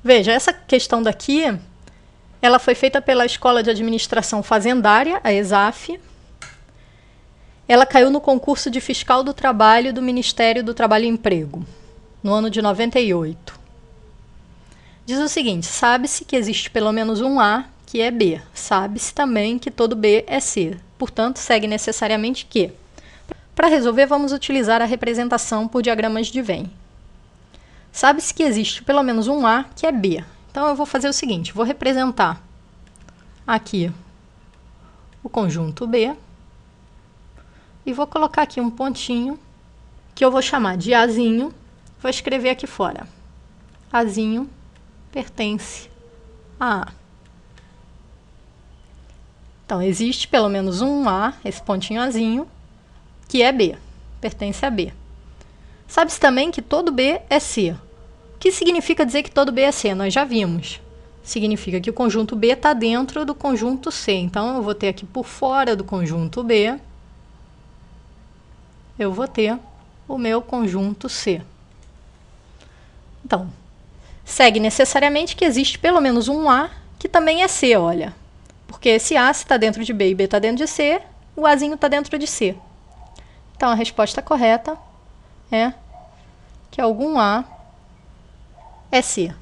Veja, essa questão daqui, ela foi feita pela Escola de Administração Fazendária, a ESAF. Ela caiu no concurso de Fiscal do Trabalho do Ministério do Trabalho e Emprego, no ano de 98. Diz o seguinte: sabe-se que existe pelo menos um A, que é B. Sabe-se também que todo B é C. Portanto, segue necessariamente que. Para resolver, vamos utilizar a representação por diagramas de Venn. Sabe-se que existe pelo menos um A, que é B. Então, eu vou fazer o seguinte: vou representar aqui o conjunto B e vou colocar aqui um pontinho que eu vou chamar de Azinho. Vou escrever aqui fora. Azinho pertence a A. Então, existe pelo menos um A, esse pontinho Azinho, que é B, pertence a B. Sabe-se também que todo B é C. O que significa dizer que todo B é C? Nós já vimos. Significa que o conjunto B está dentro do conjunto C. Então, eu vou ter aqui por fora do conjunto B, eu vou ter o meu conjunto C. Então, segue necessariamente que existe pelo menos um A que também é C, olha. Porque esse A, se está dentro de B e B está dentro de C, o Azinho está dentro de C. Então, a resposta correta é que algum A é C.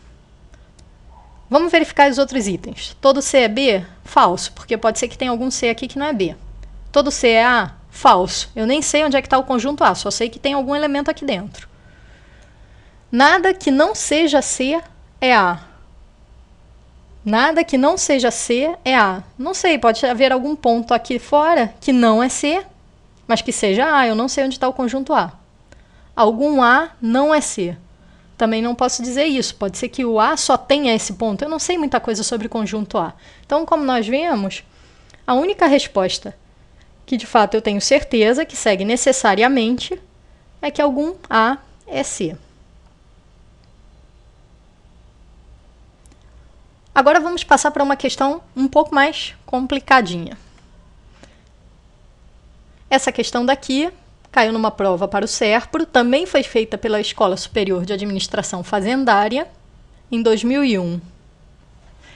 Vamos verificar os outros itens. Todo C é B? Falso, porque pode ser que tenha algum C aqui que não é B. Todo C é A? Falso. Eu nem sei onde é que está o conjunto A, só sei que tem algum elemento aqui dentro. Nada que não seja C é A. Nada que não seja C é A. Não sei, pode haver algum ponto aqui fora que não é C, mas que seja A. Eu não sei onde está o conjunto A. Algum A não é C. Também não posso dizer isso. Pode ser que o A só tenha esse ponto. Eu não sei muita coisa sobre o conjunto A. Então, como nós vemos, a única resposta que de fato eu tenho certeza que segue necessariamente é que algum A é C. Agora vamos passar para uma questão um pouco mais complicadinha. Essa questão daqui caiu numa prova para o SERPRO, também foi feita pela Escola Superior de Administração Fazendária em 2001.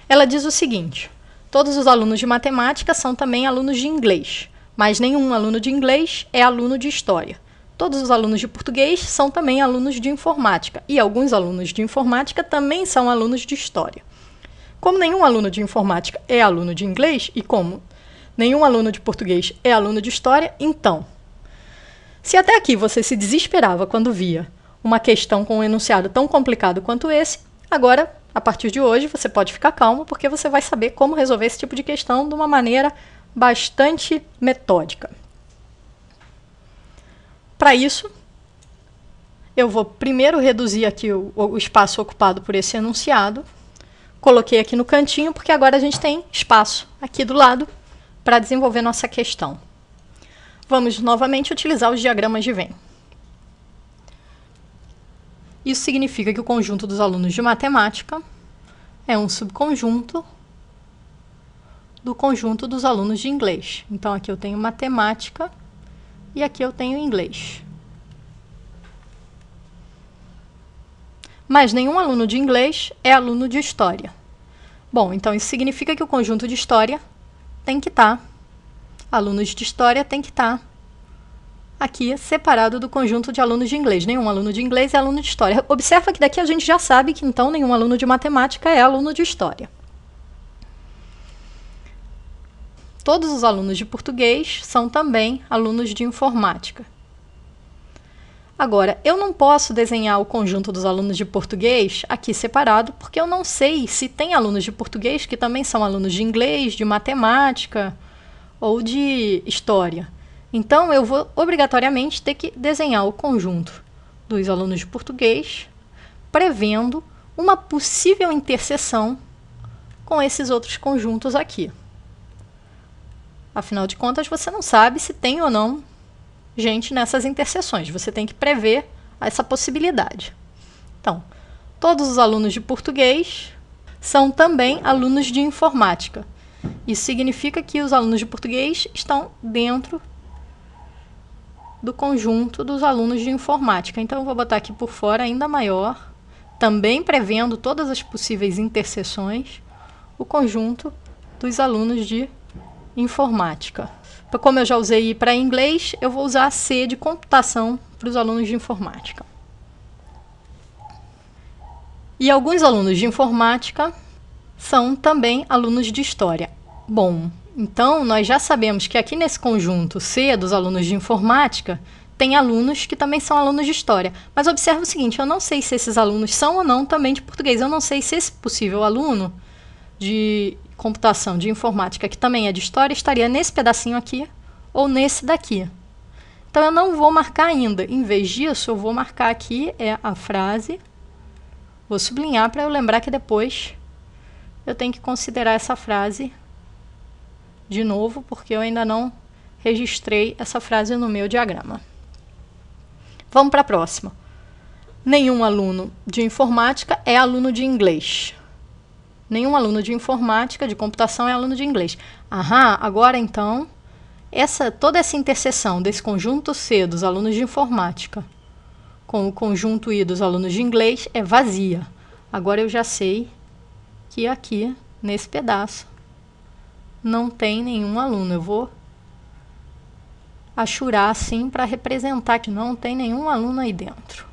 Ela diz o seguinte: todos os alunos de matemática são também alunos de inglês, mas nenhum aluno de inglês é aluno de história. Todos os alunos de português são também alunos de informática, e alguns alunos de informática também são alunos de história. Como nenhum aluno de informática é aluno de inglês, e como nenhum aluno de português é aluno de história, então, se até aqui você se desesperava quando via uma questão com um enunciado tão complicado quanto esse, agora, a partir de hoje, você pode ficar calmo, porque você vai saber como resolver esse tipo de questão de uma maneira bastante metódica. Para isso, eu vou primeiro reduzir aqui o espaço ocupado por esse enunciado. Coloquei aqui no cantinho, porque agora a gente tem espaço aqui do lado para desenvolver nossa questão. Vamos novamente utilizar os diagramas de Venn. Isso significa que o conjunto dos alunos de matemática é um subconjunto do conjunto dos alunos de inglês. Então, aqui eu tenho matemática e aqui eu tenho inglês. Mas nenhum aluno de inglês é aluno de história. Bom, então isso significa que o conjunto de história tem que estar, alunos de história tem que estar aqui separado do conjunto de alunos de inglês. Nenhum aluno de inglês é aluno de história. Observa que daqui a gente já sabe que então nenhum aluno de matemática é aluno de história. Todos os alunos de português são também alunos de informática. Agora, eu não posso desenhar o conjunto dos alunos de português aqui separado, porque eu não sei se tem alunos de português que também são alunos de inglês, de matemática ou de história. Então, eu vou obrigatoriamente ter que desenhar o conjunto dos alunos de português, prevendo uma possível interseção com esses outros conjuntos aqui. Afinal de contas, você não sabe se tem ou não gente nessas interseções. Você tem que prever essa possibilidade. Então, todos os alunos de português são também alunos de informática. Isso significa que os alunos de português estão dentro do conjunto dos alunos de informática. Então, eu vou botar aqui por fora ainda maior, também prevendo todas as possíveis interseções, o conjunto dos alunos de informática. Como eu já usei I para inglês, eu vou usar C de computação para os alunos de informática. E alguns alunos de informática são também alunos de história. Bom, então nós já sabemos que aqui nesse conjunto C dos alunos de informática, tem alunos que também são alunos de história. Mas observe o seguinte, eu não sei se esses alunos são ou não também de português. Eu não sei se esse possível aluno de computação, de informática, que também é de história, estaria nesse pedacinho aqui ou nesse daqui. Então eu não vou marcar ainda. Em vez disso, eu vou marcar aqui a frase. Vou sublinhar para eu lembrar que depois eu tenho que considerar essa frase de novo, porque eu ainda não registrei essa frase no meu diagrama. Vamos para a próxima. Nenhum aluno de informática é aluno de inglês. Nenhum aluno de informática, de computação, é aluno de inglês. Agora então, toda essa interseção desse conjunto C dos alunos de informática com o conjunto I dos alunos de inglês é vazia. Agora eu já sei que aqui, nesse pedaço, não tem nenhum aluno. Eu vou achurar assim para representar que não tem nenhum aluno aí dentro.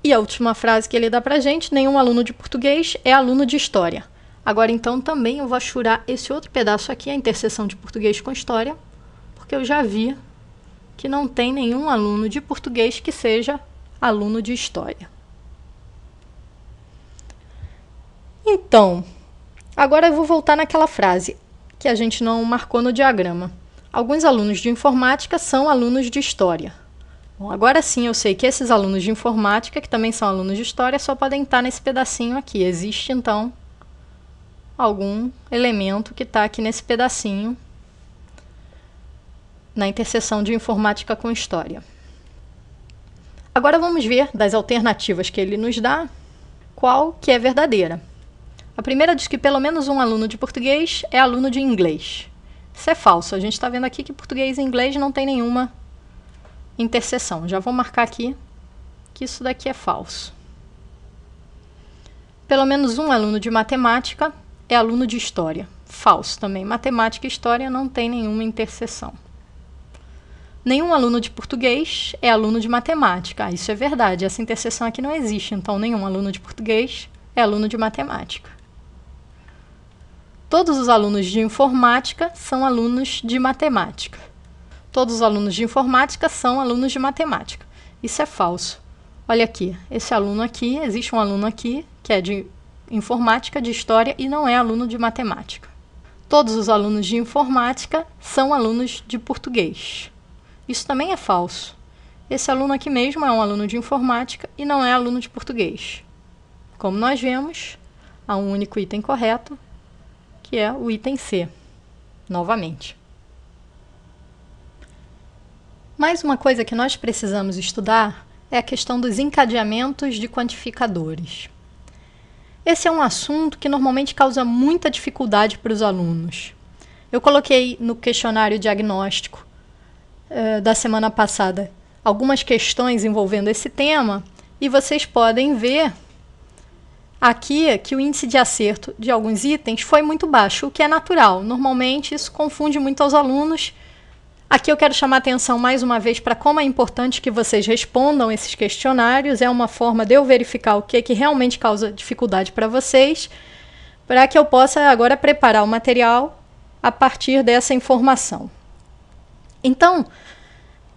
E a última frase que ele dá para a gente, nenhum aluno de português é aluno de história. Agora então também eu vou achurar esse outro pedaço aqui, a interseção de português com história, porque eu já vi que não tem nenhum aluno de português que seja aluno de história. Então, agora eu vou voltar naquela frase que a gente não marcou no diagrama. Alguns alunos de informática são alunos de história. Bom, agora sim eu sei que esses alunos de informática, que também são alunos de história, só podem estar nesse pedacinho aqui. Existe, então, algum elemento que está aqui nesse pedacinho, na interseção de informática com história. Agora vamos ver das alternativas que ele nos dá, qual que é verdadeira. A primeira diz que pelo menos um aluno de português é aluno de inglês. Isso é falso. A gente está vendo aqui que português e inglês não tem nenhuma interseção. Já vou marcar aqui que isso daqui é falso. Pelo menos um aluno de matemática é aluno de história. Falso também. Matemática e história não tem nenhuma interseção. Nenhum aluno de português é aluno de matemática. Isso é verdade. Essa interseção aqui não existe. Então, nenhum aluno de português é aluno de matemática. Todos os alunos de informática são alunos de matemática. Todos os alunos de informática são alunos de matemática. Isso é falso. Olha aqui, esse aluno aqui, existe um aluno aqui que é de informática, de história e não é aluno de matemática. Todos os alunos de informática são alunos de português. Isso também é falso. Esse aluno aqui mesmo é um aluno de informática e não é aluno de português. Como nós vemos, há um único item correto, que é o item C, novamente. Mais uma coisa que nós precisamos estudar é a questão dos encadeamentos de quantificadores. Esse é um assunto que normalmente causa muita dificuldade para os alunos. Eu coloquei no questionário diagnóstico da semana passada algumas questões envolvendo esse tema e vocês podem ver aqui que o índice de acerto de alguns itens foi muito baixo, o que é natural. Normalmente isso confunde muito aos alunos. Aqui eu quero chamar a atenção mais uma vez para como é importante que vocês respondam esses questionários. É uma forma de eu verificar o que realmente causa dificuldade para vocês, para que eu possa agora preparar o material a partir dessa informação. Então,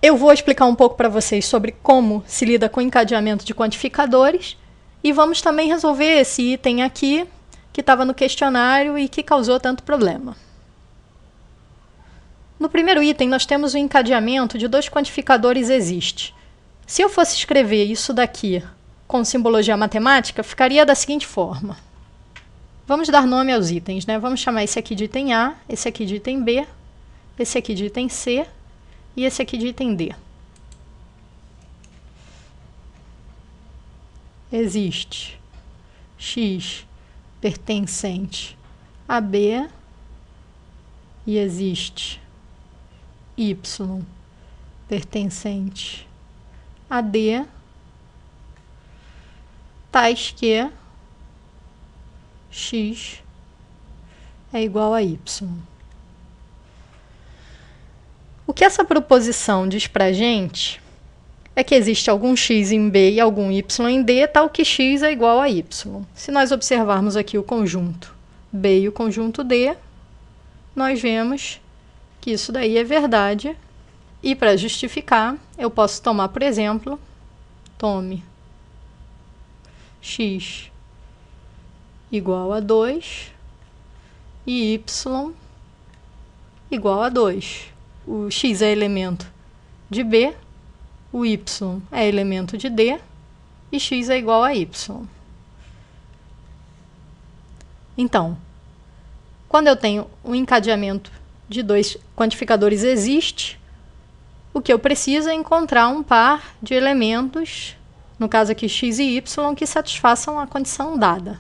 eu vou explicar um pouco para vocês sobre como se lida com encadeamento de quantificadores e vamos também resolver esse item aqui que estava no questionário e que causou tanto problema. No primeiro item, nós temos o encadeamento de dois quantificadores existe. Se eu fosse escrever isso daqui com simbologia matemática, ficaria da seguinte forma. Vamos dar nome aos itens, né? Vamos chamar esse aqui de item A, esse aqui de item B, esse aqui de item C e esse aqui de item D. Existe X pertencente a B e existe Y pertencente a D tais que x é igual a y. O que essa proposição diz para a gente é que existe algum x em B e algum y em D, tal que x é igual a y. Se nós observarmos aqui o conjunto B e o conjunto D, nós vemos que isso daí é verdade. E para justificar, eu posso tomar, por exemplo, tome x igual a 2 e y igual a 2. O x é elemento de B, o y é elemento de D e x é igual a y. Então, quando eu tenho um encadeamento de dois quantificadores existe, o que eu preciso é encontrar um par de elementos, no caso aqui x e y, que satisfaçam a condição dada.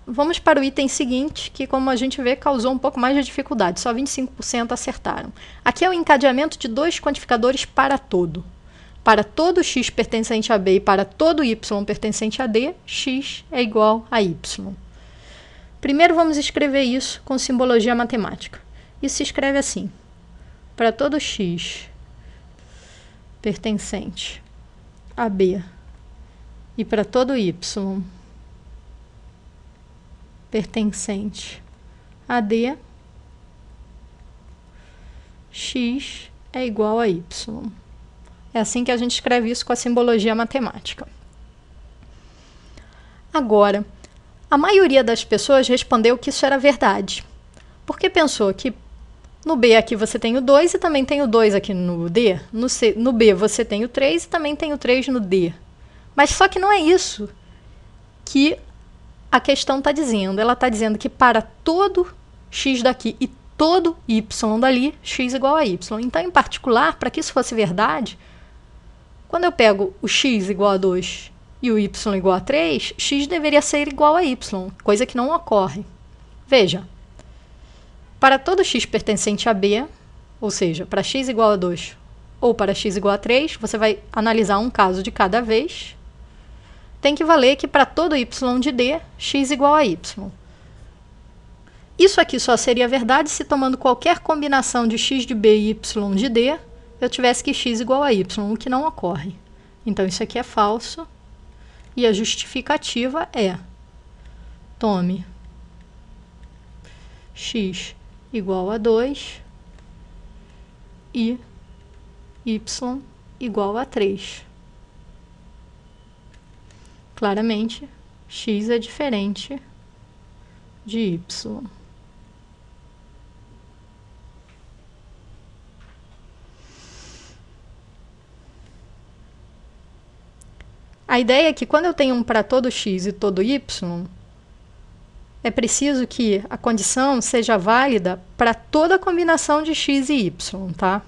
Vamos para o item seguinte, que como a gente vê, causou um pouco mais de dificuldade, só 25% acertaram. Aqui é o encadeamento de dois quantificadores para todo. Para todo x pertencente a B e para todo y pertencente a D, x é igual a y. Primeiro vamos escrever isso com simbologia matemática. Isso se escreve assim: para todo x pertencente a B e para todo y pertencente a D, x é igual a y. É assim que a gente escreve isso com a simbologia matemática. Agora, a maioria das pessoas respondeu que isso era verdade, porque pensou que no B aqui você tem o 2 e também tem o 2 aqui no D. No B você tem o 3 e também tem o 3 no D. Mas só que não é isso que a questão está dizendo. Ela está dizendo que para todo x daqui e todo y dali, x igual a y. Então, em particular, para que isso fosse verdade, quando eu pego o x igual a 2 e o y igual a 3, x deveria ser igual a y, coisa que não ocorre. Veja, para todo x pertencente a B, ou seja, para x igual a 2 ou para x igual a 3, você vai analisar um caso de cada vez. Tem que valer que para todo y de D, x igual a y. Isso aqui só seria verdade se, tomando qualquer combinação de x de B e y de D, eu tivesse que x igual a y, o que não ocorre. Então, isso aqui é falso. E a justificativa é: tome x igual a 2 e y igual a 3. Claramente, x é diferente de y. A ideia é que quando eu tenho um para todo x e todo y, é preciso que a condição seja válida para toda a combinação de x e y, tá?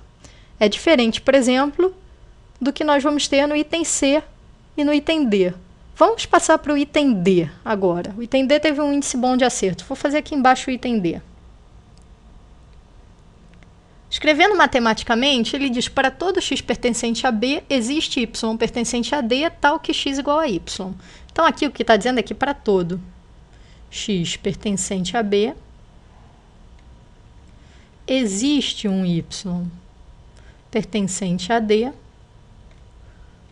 É diferente, por exemplo, do que nós vamos ter no item C e no item D. Vamos passar para o item D agora. O item D teve um índice bom de acerto. Vou fazer aqui embaixo o item D. Escrevendo matematicamente, ele diz: para todo x pertencente a B, existe y pertencente a D, tal que x igual a y. Então, aqui o que está dizendo é que para todo x pertencente a B, existe um y pertencente a D,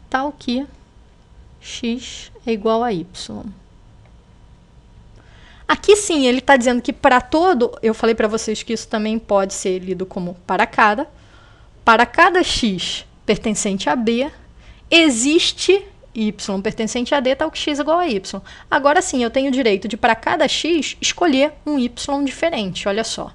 tal que x é igual a y. Aqui sim, ele está dizendo que para todo, eu falei para vocês que isso também pode ser lido como para cada x pertencente a B, existe y pertencente a D, tal que x igual a y. Agora sim, eu tenho o direito de, para cada x, escolher um y diferente, olha só.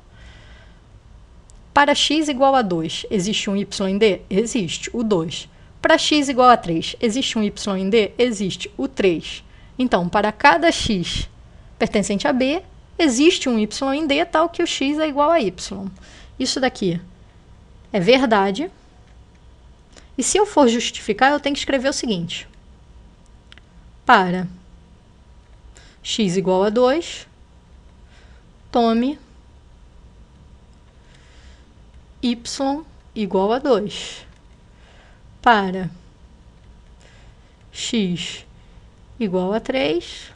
Para x igual a 2, existe um y em D? Existe, o 2. Para x igual a 3, existe um y em D? Existe, o 3. Então, para cada x pertencente a B, existe um y em D, tal que o x é igual a y. Isso daqui é verdade. E se eu for justificar, eu tenho que escrever o seguinte: para x igual a 2, tome y igual a 2. Para x igual a 3,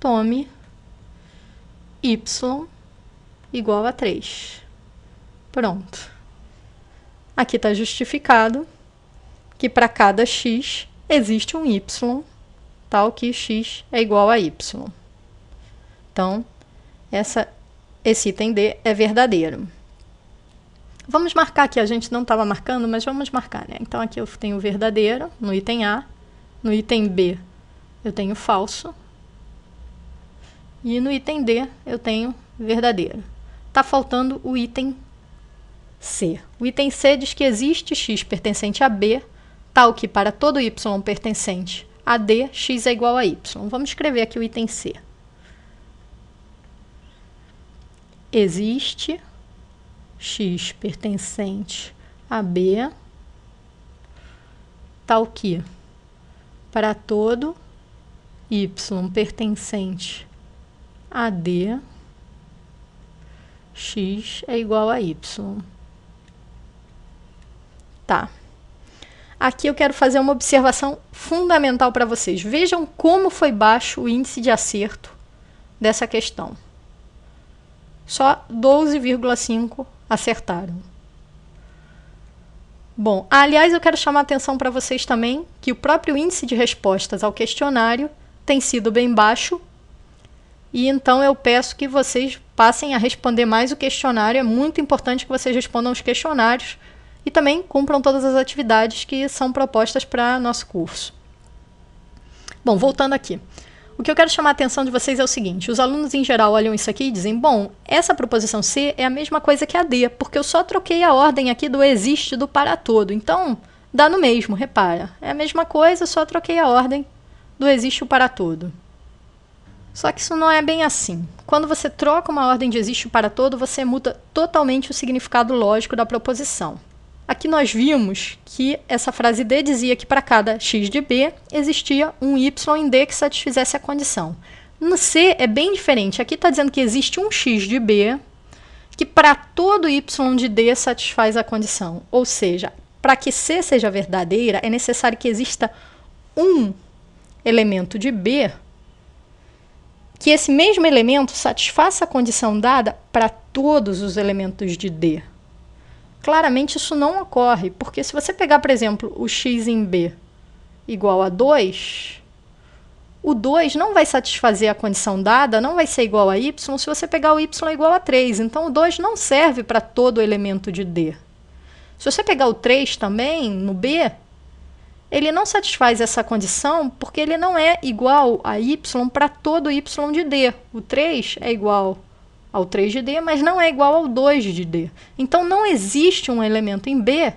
tome y igual a 3. Pronto. Aqui está justificado que para cada x existe um y, tal que x é igual a y. Então, esse item D é verdadeiro. Vamos marcar aqui, a gente não estava marcando, mas vamos marcar, né? Então, aqui eu tenho verdadeiro no item A, no item B eu tenho falso, e no item D eu tenho verdadeiro. Está faltando o item C. O item C diz que existe x pertencente a B, tal que para todo y pertencente a D, x é igual a y. Vamos escrever aqui o item C. Existe x pertencente a B, tal que para todo y pertencente a D, x é igual a y. Tá. Aqui eu quero fazer uma observação fundamental para vocês. Vejam como foi baixo o índice de acerto dessa questão. Só 12,5 acertaram. Bom, aliás, eu quero chamar a atenção para vocês também que o próprio índice de respostas ao questionário tem sido bem baixo, e então eu peço que vocês passem a responder mais o questionário. É muito importante que vocês respondam os questionários e também cumpram todas as atividades que são propostas para nosso curso. Bom, voltando aqui. O que eu quero chamar a atenção de vocês é o seguinte: os alunos em geral olham isso aqui e dizem, bom, essa proposição C é a mesma coisa que a D, porque eu só troquei a ordem aqui do existe do para todo. Então, dá no mesmo, repara. É a mesma coisa, só troquei a ordem do existe o para todo. Só que isso não é bem assim. Quando você troca uma ordem de existe o para todo, você muda totalmente o significado lógico da proposição. Aqui nós vimos que essa frase D dizia que para cada x de B existia um y em D que satisfizesse a condição. No C é bem diferente. Aqui está dizendo que existe um x de B que para todo y de D satisfaz a condição. Ou seja, para que C seja verdadeira, é necessário que exista um elemento de B que esse mesmo elemento satisfaça a condição dada para todos os elementos de D. Claramente isso não ocorre, porque se você pegar, por exemplo, o x em B igual a 2, o 2 não vai satisfazer a condição dada, não vai ser igual a y, se você pegar o y igual a 3. Então, o 2 não serve para todo elemento de D. Se você pegar o 3 também, no B, ele não satisfaz essa condição porque ele não é igual a y para todo y de D. O 3 é igual ao 3 de D, mas não é igual ao 2 de D. Então, não existe um elemento em B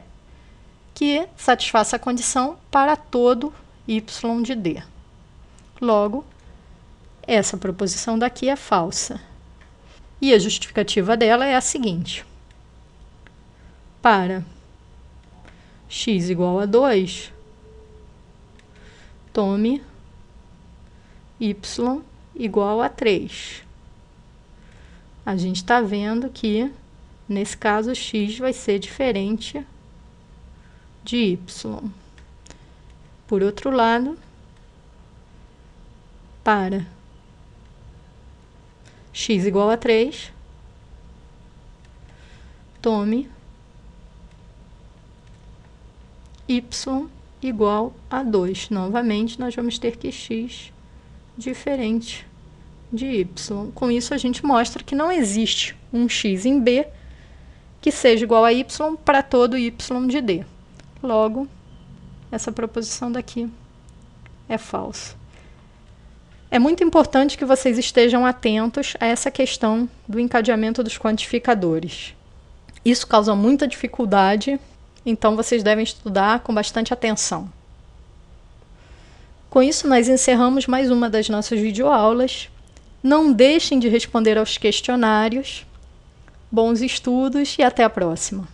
que satisfaça a condição para todo y de D. Logo, essa proposição daqui é falsa. E a justificativa dela é a seguinte. Para x igual a 2, tome y igual a 3. A gente está vendo que, nesse caso, x vai ser diferente de y. Por outro lado, para x igual a 3, tome y igual a 2. Novamente, nós vamos ter que x diferente de y. Com isso, a gente mostra que não existe um x em B que seja igual a y para todo y de D. Logo, essa proposição daqui é falsa. É muito importante que vocês estejam atentos a essa questão do encadeamento dos quantificadores. Isso causa muita dificuldade, então vocês devem estudar com bastante atenção. Com isso, nós encerramos mais uma das nossas videoaulas. Não deixem de responder aos questionários. Bons estudos e até a próxima!